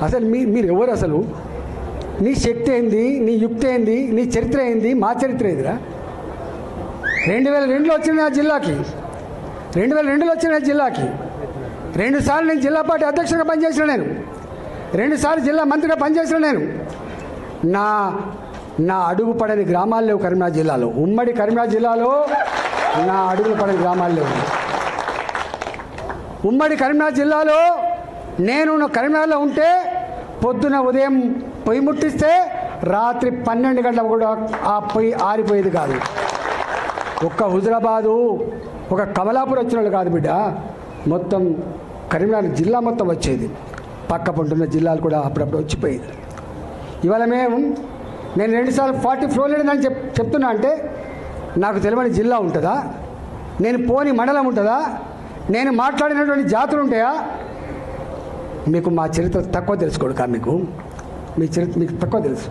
అసలు మీరు ఎవరు? అసలు నీ శక్తి ఏంది, నీ యుక్తి ఏంది, నీ చరిత్ర ఏంది, మా చరిత్ర ఏందిరా? 2002లో వచ్చిన నా జిల్లాకి, 2002లో వచ్చిన జిల్లాకి 2 సార్లు నేను జిల్లా పార్టీ అధ్యక్షుడిగా పనిచేసిన, నేను 2 సార్లు జిల్లా మంత్రిగా పనిచేసిన. నేను నా అడుగు పడని గ్రామాలు లేవు కరీంనగర్ జిల్లాలో. ఉమ్మడి కరీంనగర్ జిల్లాలో నా అడుగులు పడని గ్రామాలు లేవు. ఉమ్మడి కరీంనగర్ జిల్లాలో నేను కరీంనగర్లో ఉంటే పొద్దున ఉదయం పొయ్యి ముట్టిస్తే రాత్రి 12 గంటలకు కూడా ఆ పొయ్యి ఆరిపోయేది కాదు. ఒక్క హుజరాబాదు, ఒక కమలాపూర్ వచ్చిన వాళ్ళు కాదు బిడ్డ, మొత్తం కరీంనగర్ జిల్లా మొత్తం వచ్చేది. పక్క పంటున్న జిల్లాలు కూడా అప్పుడప్పుడు వచ్చిపోయేది. ఇవాళ నేను 2 సార్లు 40 ఫ్లోర్ లేదని చెప్తున్నా అంటే నాకు తెలియని జిల్లా ఉంటుందా? నేను పోని మండలం ఉంటుందా? నేను మాట్లాడినటువంటి జాతులు ఉంటాయా? మీకు మా చరిత్ర తక్కువ తెలుసుకోడు కా, మీ చరిత్ర మీకు తక్కువ తెలుసు.